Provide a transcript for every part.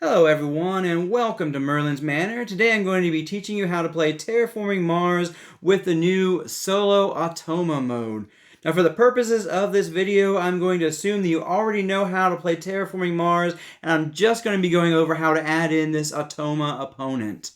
Hello everyone and welcome to Merlin's Manor. Today I'm going to be teaching you how to play Terraforming Mars with the new solo Automa mode. Now for the purposes of this video, I'm going to assume that you already know how to play Terraforming Mars, and I'm just going to be going over how to add in this Automa opponent.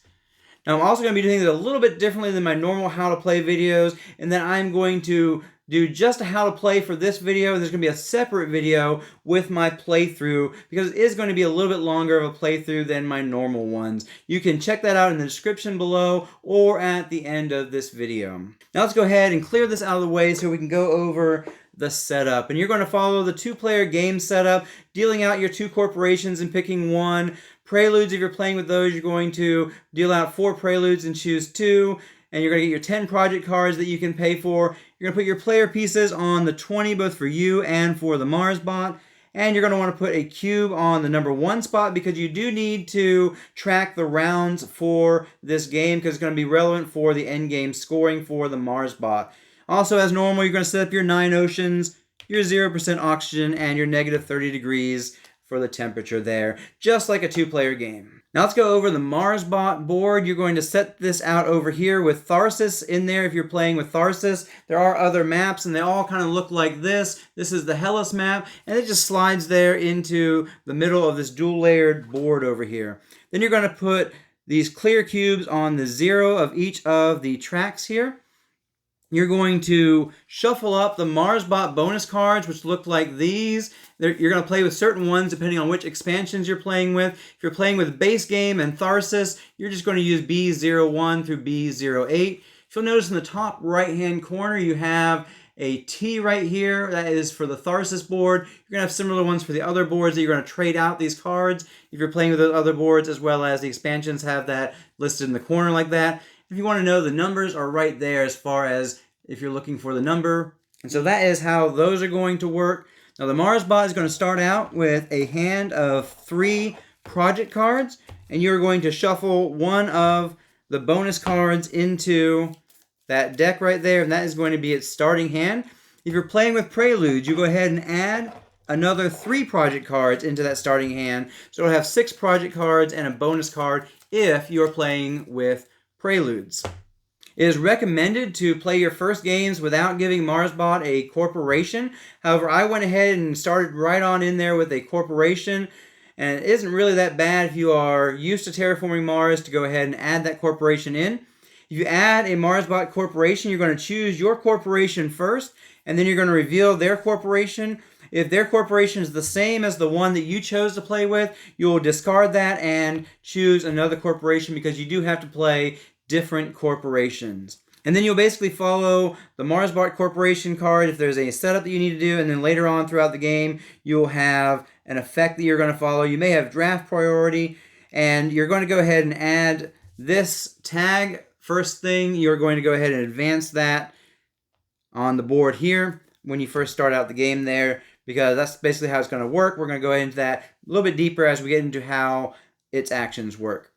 Now I'm also going to be doing it a little bit differently than my normal how to play videos, and then I'm going to do just a how to play for this video, and there's going to be a separate video with my playthrough, because it is going to be a little bit longer of a playthrough than my normal ones. You can check that out in the description below or at the end of this video. Now let's go ahead and clear this out of the way so we can go over the setup. And you're going to follow the two-player game setup, dealing out your two corporations and picking one. Preludes, if you're playing with those, you're going to deal out 4 preludes and choose 2. And you're going to get your 10 project cards that you can pay for. You're going to put your player pieces on the 20, both for you and for the Marsbot. And you're going to want to put a cube on the number 1 spot, because you do need to track the rounds for this game, because it's going to be relevant for the end game scoring for the Marsbot. Also, as normal, you're going to set up your 9 oceans, your 0% oxygen, and your negative 30 degrees for the temperature there, just like a 2-player game. Now let's go over the Marsbot board. You're going to set this out over here with Tharsis in there if you're playing with Tharsis. There are other maps, and they all kind of look like this. This is the Hellas map, and it just slides there into the middle of this dual-layered board over here. Then you're going to put these clear cubes on the 0 of each of the tracks here. You're going to shuffle up the Marsbot bonus cards, which look like these. You're going to play with certain ones depending on which expansions you're playing with. If you're playing with base game and Tharsis, you're just going to use B01 through B08. If you'll notice in the top right-hand corner, you have a T right here. That is for the Tharsis board. You're going to have similar ones for the other boards that you're going to trade out these cards if you're playing with those other boards, as well as the expansions have that listed in the corner like that. If you want to know, the numbers are right there as far as if you're looking for the number. And so that is how those are going to work. Now the Marsbot is going to start out with a hand of 3 project cards, and you're going to shuffle one of the bonus cards into that deck right there, and that is going to be its starting hand. If you're playing with Preludes, you go ahead and add another 3 project cards into that starting hand, so it'll have 6 project cards and a bonus card if you're playing with Preludes. It is recommended to play your first games without giving Marsbot a corporation. However, I went ahead and started right on in there with a corporation, and it isn't really that bad if you are used to Terraforming Mars to go ahead and add that corporation in. If you add a Marsbot corporation, you're going to choose your corporation first, and then you're going to reveal their corporation. If their corporation is the same as the one that you chose to play with, you'll discard that and choose another corporation, because you do have to play different corporations. And then you'll basically follow the Marsbot corporation card if there's a setup that you need to do, and then later on throughout the game you'll have an effect that you're going to follow. You may have draft priority, and you're going to go ahead and add this tag first thing. You're going to go ahead and advance that on the board here when you first start out the game there, because that's basically how it's going to work. We're going to go into that a little bit deeper as we get into how its actions work.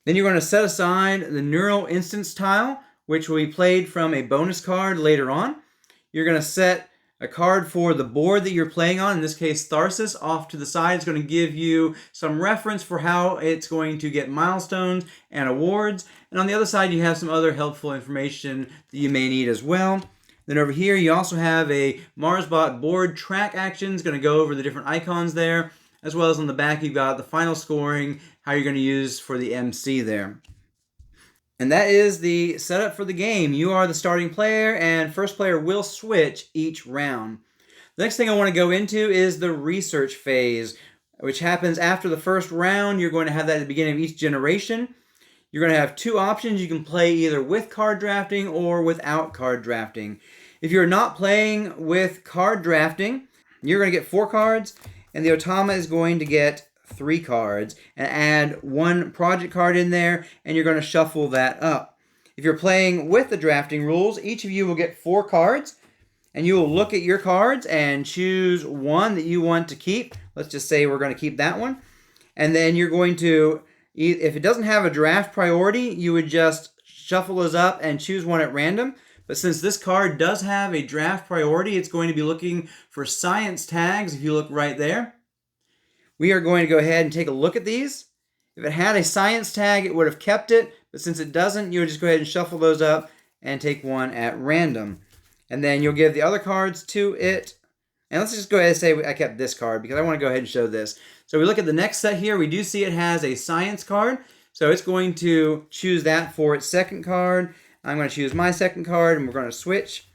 Then you're going to set aside the neural instance tile, which will be played from a bonus card later on. You're going to set a card for the board that you're playing on, in this case Tharsis, off to the side. It's going to give you some reference for how it's going to get milestones and awards. And on the other side, you have some other helpful information that you may need as well. Then over here, you also have a Marsbot board track actions, going to go over the different icons there, as well as on the back, you've got the final scoring, how you're going to use for the MC there. And that is the setup for the game. You are the starting player, and first player will switch each round. The next thing I want to go into is the research phase, which happens after the first round. You're going to have that at the beginning of each generation. You're going to have 2 options. You can play either with card drafting or without card drafting. If you're not playing with card drafting, you're going to get 4 cards, and the Automa is going to get 3 cards, and add 1 project card in there, and you're going to shuffle that up. If you're playing with the drafting rules, each of you will get 4 cards, and you will look at your cards and choose one that you want to keep. Let's just say we're going to keep that one. And then you're going to, if it doesn't have a draft priority, you would just shuffle those up and choose one at random. But since this card does have a draft priority, it's going to be looking for science tags, if you look right there. We are going to go ahead and take a look at these. If it had a science tag, it would have kept it, but since it doesn't, you would just go ahead and shuffle those up and take one at random. And then you'll give the other cards to it. And let's just go ahead and say I kept this card because I want to go ahead and show this. So we look at the next set here. We do see it has a science card. So it's going to choose that for its second card. I'm going to choose my second card, and we're going to switch.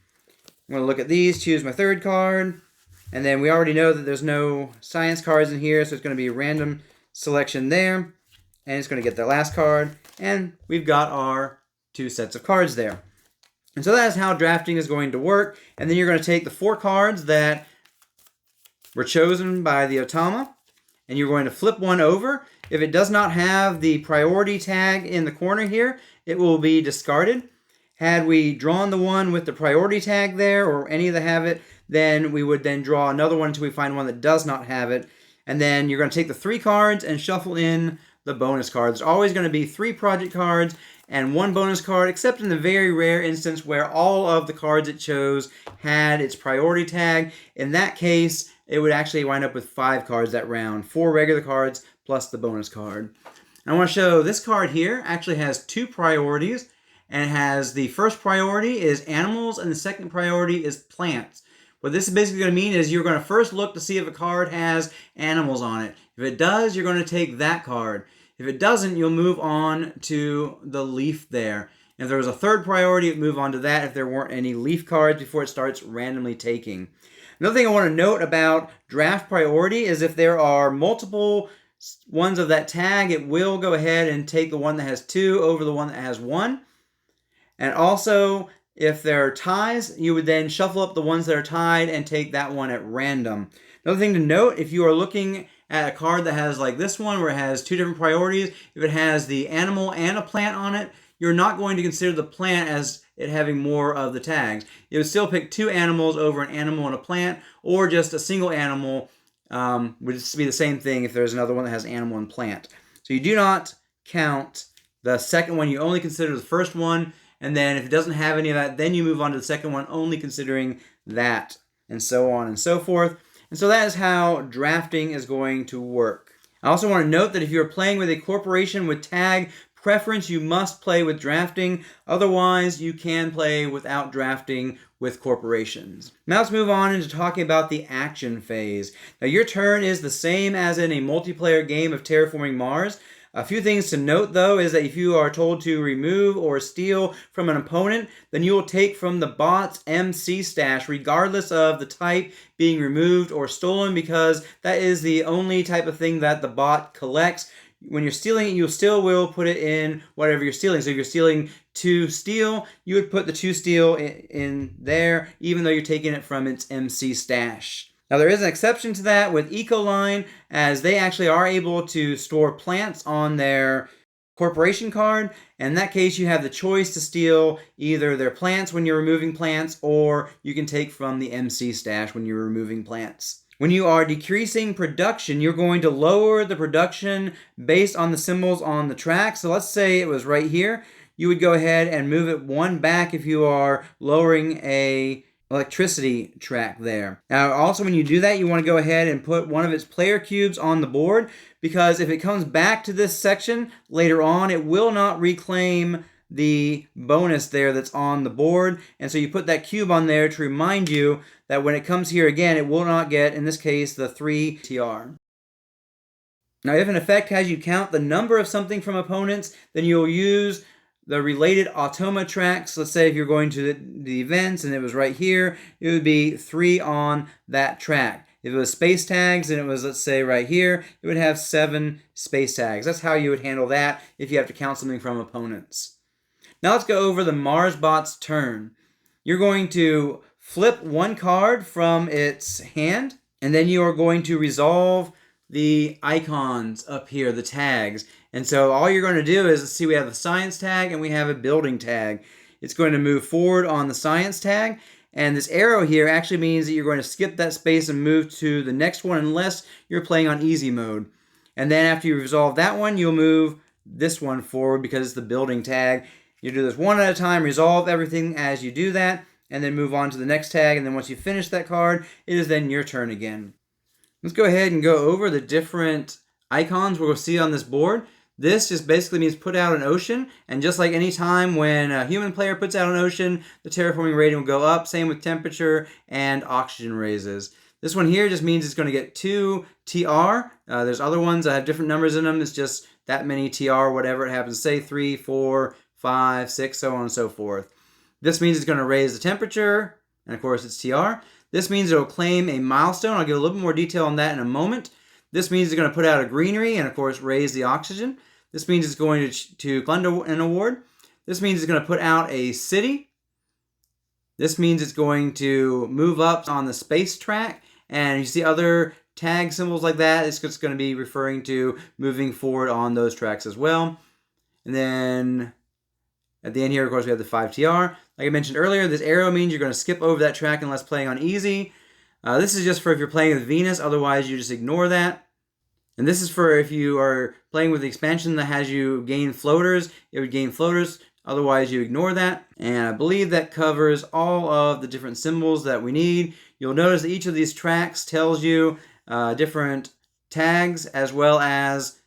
I'm going to look at these, choose my third card. And then we already know that there's no science cards in here, so it's going to be a random selection there. And it's going to get the last card. And we've got our 2 sets of cards there. And so that is how drafting is going to work. And then you're going to take the 4 cards that were chosen by the Automa, and you're going to flip one over. If it does not have the priority tag in the corner here, it will be discarded. Had we drawn the one with the priority tag there, or any of the have it, then we would then draw another one until we find one that does not have it. And then you're going to take the 3 cards and shuffle in the bonus cards. There's always going to be 3 project cards and 1 bonus card, except in the very rare instance where all of the cards it chose had its priority tag. In that case, it would actually wind up with 5 cards that round, 4 regular cards plus the bonus card. And I want to show this card here actually has 2 priorities, and it has the first priority is animals and the second priority is plants. What this is basically going to mean is you're going to first look to see if a card has animals on it. If it does, you're going to take that card. If it doesn't, you'll move on to the leaf there. If there was a third priority, you'd move on to that if there weren't any leaf cards before it starts randomly taking. Another thing I want to note about draft priority is if there are multiple ones of that tag, it will go ahead and take the one that has 2 over the one that has 1. And also, if there are ties, you would then shuffle up the ones that are tied and take that one at random. Another thing to note, if you are looking at a card that has like this one where it has 2 different priorities, if it has the animal and a plant on it, you're not going to consider the plant as it having more of the tags. It would still pick 2 animals over an animal and a plant, or just a single animal would just be the same thing if there's another one that has animal and plant. So you do not count the second one, you only consider the first one, and then if it doesn't have any of that, then you move on to the second one, only considering that, and so on and so forth. And so that is how drafting is going to work. I also want to note that if you're playing with a corporation with tag preference, you must play with drafting. Otherwise, you can play without drafting with corporations. Now let's move on into talking about the action phase. Now your turn is the same as in a multiplayer game of Terraforming Mars. A few things to note though is that if you are told to remove or steal from an opponent, then you will take from the bot's MC stash regardless of the type being removed or stolen, because that is the only type of thing that the bot collects. When you're stealing it, you still will put it in whatever you're stealing. So if you're stealing 2 steal, you would put the 2 steal in there, even though you're taking it from its MC stash. Now there is an exception to that with Ecoline, as they actually are able to store plants on their corporation card. And in that case, you have the choice to steal either their plants when you're removing plants, or you can take from the MC stash when you're removing plants. When you are decreasing production, you're going to lower the production based on the symbols on the track. So let's say it was right here. You would go ahead and move it 1 back if you are lowering a electricity track there. Now also when you do that, you want to go ahead and put one of its player cubes on the board, because if it comes back to this section later on, it will not reclaim the bonus there that's on the board. And so you put that cube on there to remind you that when it comes here again, it will not get, in this case, the 3 TR. Now if an effect has you count the number of something from opponents, then you'll use the related Automa tracks. Let's say if you're going to the events and it was right here, it would be 3 on that track. If it was space tags and it was, let's say, right here, it would have 7 space tags. That's how you would handle that if you have to count something from opponents. Now let's go over the Marsbot's turn. You're going to flip 1 card from its hand, and then you are going to resolve the icons up here, the tags. And so all you're going to do is, let's see, we have a science tag and we have a building tag. It's going to move forward on the science tag, and this arrow here actually means that you're going to skip that space and move to the next one unless you're playing on easy mode. And then after you resolve that one, you'll move this one forward because it's the building tag. You do this one at a time, resolve everything as you do that, and then move on to the next tag. And then once you finish that card, it is then your turn again. Let's go ahead and go over the different icons we're going to see on this board. This just basically means put out an ocean, and just like any time when a human player puts out an ocean, the terraforming rating will go up. Same with temperature and oxygen raises. This one here just means it's going to get 2 TR. There's other ones that have different numbers in them. It's just that many TR, whatever it happens to say, 3, 4, 5, 6, so on and so forth. This means it's going to raise the temperature, and of course it's TR. This means it'll claim a milestone. I'll give a little bit more detail on that in a moment. This means it's going to put out a greenery and, of course, raise the oxygen. This means it's going to fund an award. This means it's going to put out a city. This means it's going to move up on the space track. And you see other tag symbols like that. It's just going to be referring to moving forward on those tracks as well. And then at the end here, of course, we have the 5TR. Like I mentioned earlier, this arrow means you're going to skip over that track unless playing on easy. This is just for if you're playing with Venus. Otherwise, you just ignore that. And this is for if you are playing with the expansion that has you gain floaters. It would gain floaters. Otherwise, you ignore that. And I believe that covers all of the different symbols that we need. You'll notice that each of these tracks tells you different tags as well as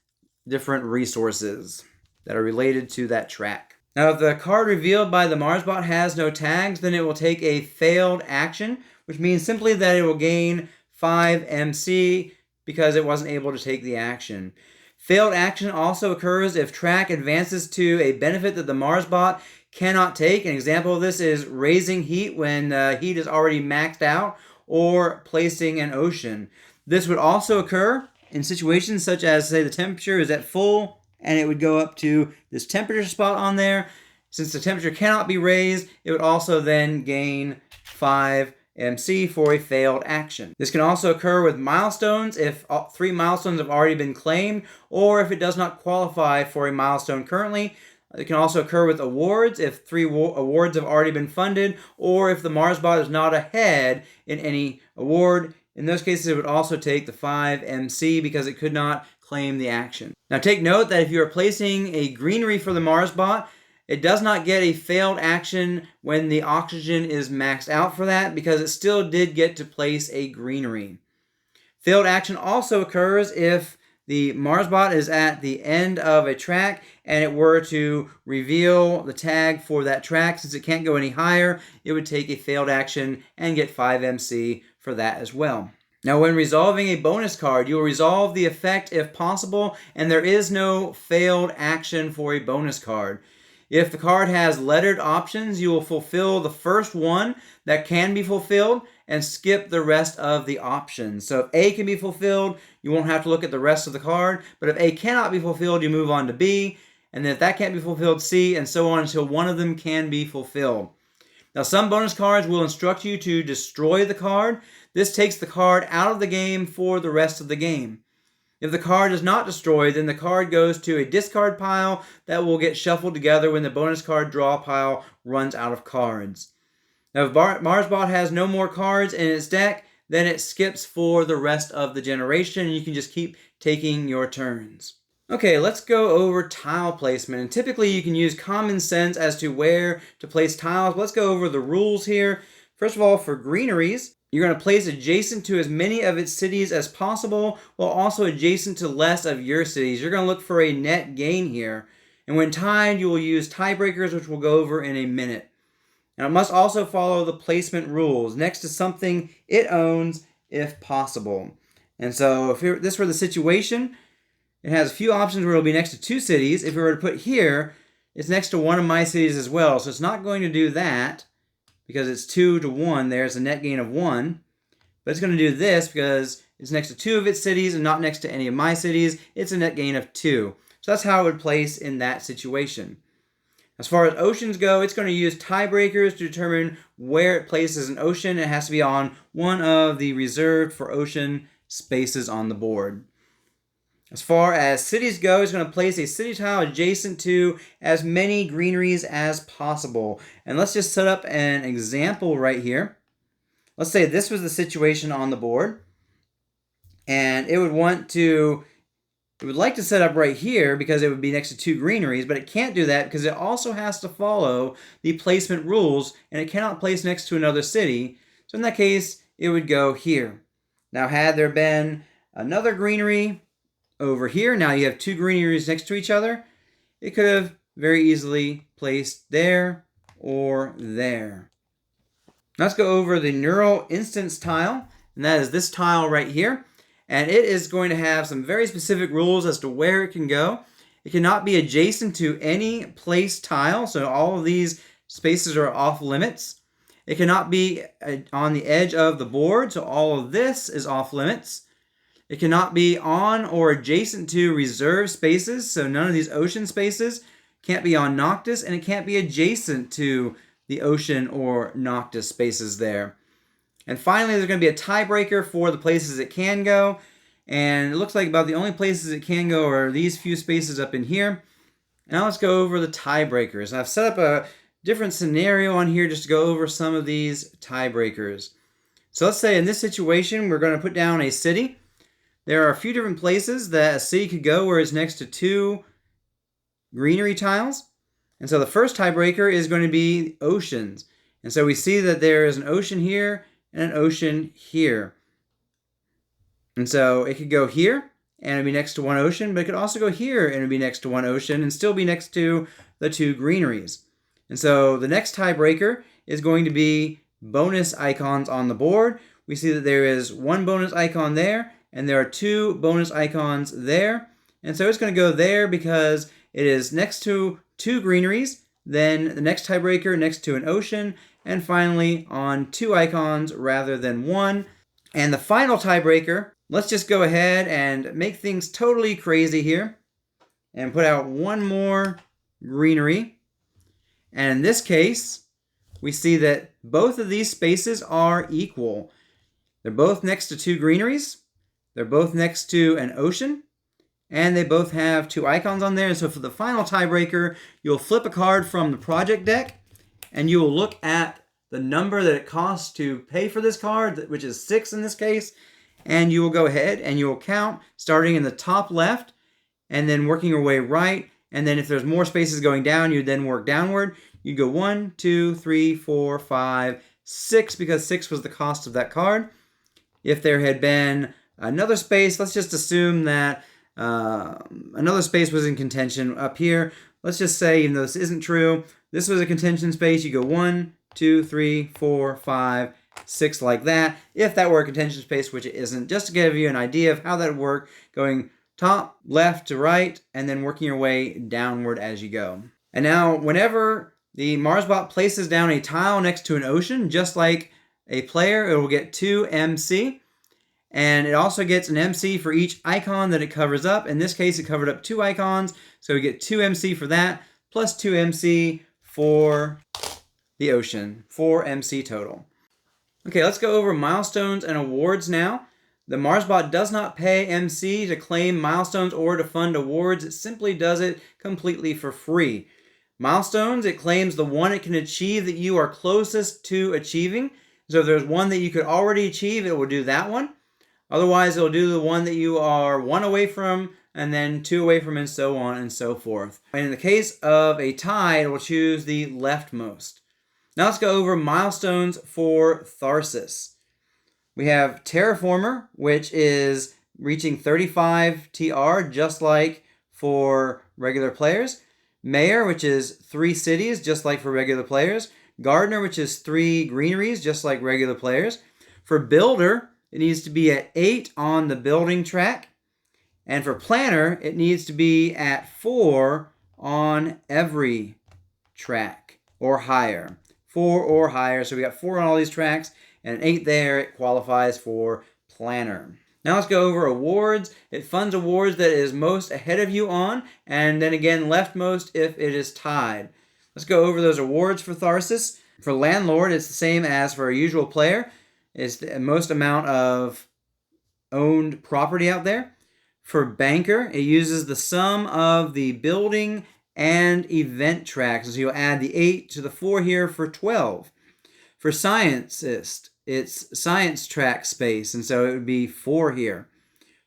different resources that are related to that track. Now, if the card revealed by the Marsbot has no tags, then it will take a failed action, which means simply that it will gain 5 MC because it wasn't able to take the action. Failed action also occurs if track advances to a benefit that the Marsbot cannot take. An example of this is raising heat when heat is already maxed out, or placing an ocean. This would also occur in situations such as, say, the temperature is at full, and it would go up to this temperature spot on there. Since the temperature cannot be raised, it would also then gain 5 MC for a failed action. This can also occur with milestones if 3 milestones have already been claimed, or if it does not qualify for a milestone currently. It can also occur with awards if 3 awards have already been funded, or if the Marsbot is not ahead in any award. In those cases, it would also take the 5 MC because it could not claim the action. Now take note that if you are placing a greenery for the Marsbot, it does not get a failed action when the oxygen is maxed out for that, because it still did get to place a greenery. Failed action also occurs if the Marsbot is at the end of a track and it were to reveal the tag for that track. Since it can't go any higher, it would take a failed action and get 5 MC for that as well. Now, when resolving a bonus card, you will resolve the effect if possible, and there is no failed action for a bonus card. If the card has lettered options, you will fulfill the first one that can be fulfilled and skip the rest of the options. So if A can be fulfilled, you won't have to look at the rest of the card. But if A cannot be fulfilled, you move on to B. And then if that can't be fulfilled, C, and so on until one of them can be fulfilled. Now, some bonus cards will instruct you to destroy the card. This takes the card out of the game for the rest of the game. If the card is not destroyed, then the card goes to a discard pile that will get shuffled together when the bonus card draw pile runs out of cards. Now, if Marsbot has no more cards in its deck, then it skips for the rest of the generation, and you can just keep taking your turns. Okay, let's go over tile placement. And typically, you can use common sense as to where to place tiles. Let's go over the rules here. First of all, for greeneries, you're going to place adjacent to as many of its cities as possible, while also adjacent to less of your cities. You're going to look for a net gain here. And when tied, you will use tiebreakers, which we'll go over in a minute. Now, it must also follow the placement rules next to something it owns, if possible. And so, if this were the situation, it has a few options where it'll be next to 2 cities. If we were to put here, it's next to one of my cities as well. So it's not going to do that, because it's 2 to 1. There's a net gain of 1. But it's going to do this because it's next to 2 of its cities and not next to any of my cities. It's a net gain of 2. So that's how it would place in that situation. As far as oceans go, it's going to use tiebreakers to determine where it places an ocean. It has to be on one of the reserved for ocean spaces on the board. As far as cities go, it's going to place a city tile adjacent to as many greeneries as possible. And let's just set up an example right here. Let's say this was the situation on the board. And it would like to set up right here because it would be next to 2 greeneries, but it can't do that because it also has to follow the placement rules, and it cannot place next to another city. So in that case, it would go here. Now, had there been another greenery over here, now you have two greeneries next to each other. It could have very easily placed there or there. Now let's go over the neural instance tile, and that is this tile right here. And it is going to have some very specific rules as to where it can go. It cannot be adjacent to any place tile, so all of these spaces are off limits. It cannot be on the edge of the board, so all of this is off limits. It cannot be on or adjacent to reserved spaces, so none of these ocean spaces can't be on Noctis, and it can't be adjacent to the ocean or Noctis spaces there. And finally, there's going to be a tiebreaker for the places it can go, and it looks like about the only places it can go are these few spaces up in here. Now let's go over the tiebreakers. I've set up a different scenario on here just to go over some of these tiebreakers. So let's say in this situation, we're going to put down a city. There are a few different places that a city could go where it's next to two greenery tiles. And so the first tiebreaker is going to be oceans. And so we see that there is an ocean here and an ocean here. And so it could go here and it'd be next to one ocean, but it could also go here and it'd be next to one ocean and still be next to the two greeneries. And so the next tiebreaker is going to be bonus icons on the board. We see that there is one bonus icon there and there are two bonus icons there. And so it's going to go there because it is next to two greeneries, then the next tiebreaker next to an ocean, and finally on two icons rather than one. And the final tiebreaker, let's just go ahead and make things totally crazy here and put out one more greenery. And in this case, we see that both of these spaces are equal. They're both next to two greeneries, they're both next to an ocean, and they both have two icons on there. And so for the final tiebreaker, you'll flip a card from the project deck, and you will look at the number that it costs to pay for this card, which is 6 in this case, and you will go ahead and you will count starting in the top left and then working your way right. And then if there's more spaces going down, you then work downward. You go 1, 2, 3, 4, 5, 6, because 6 was the cost of that card. If there had been another space, let's just assume that another space was in contention up here. Let's just say, even though this isn't true, this was a contention space. You go 1, 2, 3, 4, 5, 6 like that. If that were a contention space, which it isn't, just to give you an idea of how that would work, going top, left to right, and then working your way downward as you go. And now, whenever the Marsbot places down a tile next to an ocean, just like a player, it will get 2 MC. And it also gets an MC for each icon that it covers up. In this case, it covered up 2 icons, so we get 2 MC for that, plus 2 MC for the ocean, 4 MC total. Okay, let's go over milestones and awards now. The Marsbot does not pay MC to claim milestones or to fund awards. It simply does it completely for free. Milestones, it claims the one it can achieve that you are closest to achieving. So if there's one that you could already achieve, it will do that one. Otherwise, it'll do the one that you are 1 away from, and then 2 away from, and so on and so forth. And in the case of a tie, it will choose the leftmost. Now let's go over milestones for Tharsis. We have Terraformer, which is reaching 35 TR, just like for regular players. Mayor, which is 3 cities, just like for regular players. Gardener, which is 3 greeneries, just like regular players. For Builder, it needs to be at 8 on the building track. And for Planner, it needs to be at 4 on every track or higher. 4 or higher. So we got 4 on all these tracks and an 8 there. It qualifies for Planner. Now let's go over awards. It funds awards that it is most ahead of you on, and then again leftmost if it is tied. Let's go over those awards for Tharsis. For Landlord, it's the same as for a usual player. It's the most amount of owned property out there. For Banker, it uses the sum of the building and event tracks. So you'll add the 8 to the 4 here for 12. For Scientist, it's science track space, and so it would be 4 here.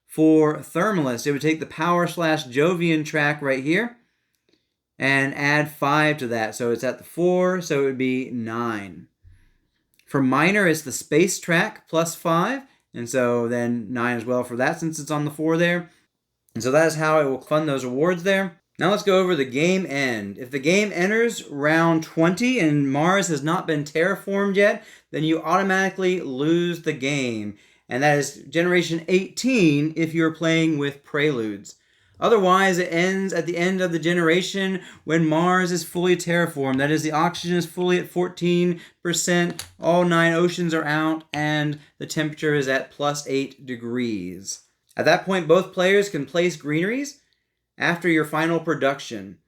For Thermalist, it would take the Power/Jovian track right here and add 5 to that. So it's at the 4, so it would be 9. For Miner, it's the space track plus 5, and so then 9 as well for that since it's on the 4 there. And so that is how it will fund those awards there. Now let's go over the game end. If the game enters round 20 and Mars has not been terraformed yet, then you automatically lose the game. And that is generation 18 if you're playing with Preludes. Otherwise, it ends at the end of the generation when Mars is fully terraformed. That is, the oxygen is fully at 14%, all 9 oceans are out, and the temperature is at +8 degrees. At that point, both players can place greeneries after your final production.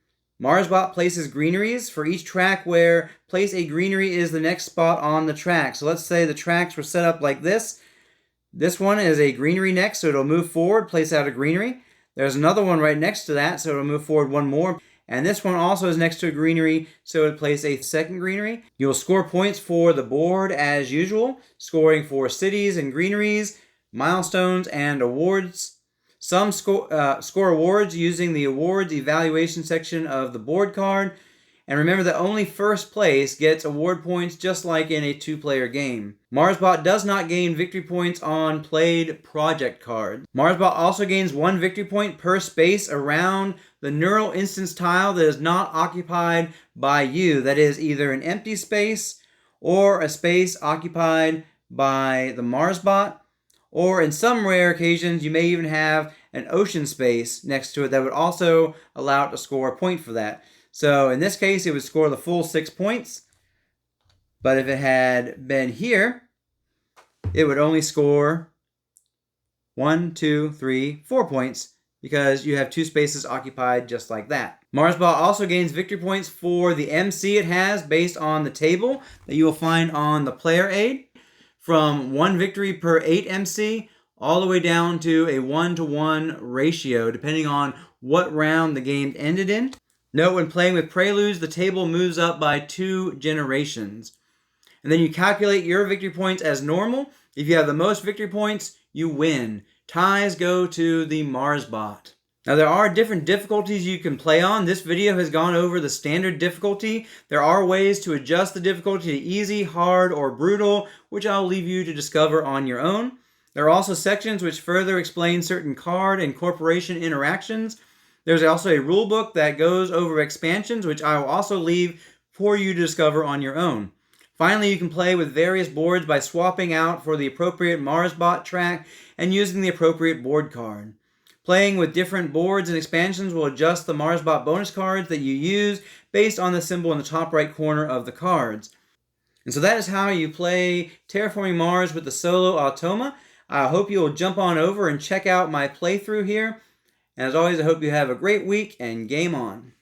Marsbot places greeneries for each track where place a greenery is the next spot on the track. So let's say the tracks were set up like this. This one is a greenery next, so it'll move forward, place out a greenery. There's another one right next to that, so it'll move forward one more. And this one also is next to a greenery, so it'll place a second greenery. You'll score points for the board as usual, scoring for cities and greeneries, milestones, and awards. Some score awards using the awards evaluation section of the board card. And remember that only first place gets award points, just like in a 2-player game. Marsbot does not gain victory points on played project cards. Marsbot also gains 1 victory point per space around the neural instance tile that is not occupied by you. That is either an empty space or a space occupied by the Marsbot. Or in some rare occasions, you may even have an ocean space next to it that would also allow it to score a point for that. So in this case, it would score the full 6 points. But if it had been here, it would only score 1, 2, 3, 4 points because you have 2 spaces occupied just like that. Marsbot also gains victory points for the MC it has based on the table that you will find on the player aid, from 1 victory per 8 MC all the way down to a 1-to-1 ratio, depending on what round the game ended in. Note, when playing with Preludes, the table moves up by 2 generations. And then you calculate your victory points as normal. If you have the most victory points, you win. Ties go to the Marsbot. Now, there are different difficulties you can play on. This video has gone over the standard difficulty. There are ways to adjust the difficulty to easy, hard, or brutal, which I'll leave you to discover on your own. There are also sections which further explain certain card and corporation interactions. There's also a rule book that goes over expansions, which I will also leave for you to discover on your own. Finally, you can play with various boards by swapping out for the appropriate Marsbot track and using the appropriate board card. Playing with different boards and expansions will adjust the Marsbot bonus cards that you use based on the symbol in the top right corner of the cards. And so that is how you play Terraforming Mars with the solo Automa. I hope you will jump on over and check out my playthrough here. And as always, I hope you have a great week and game on.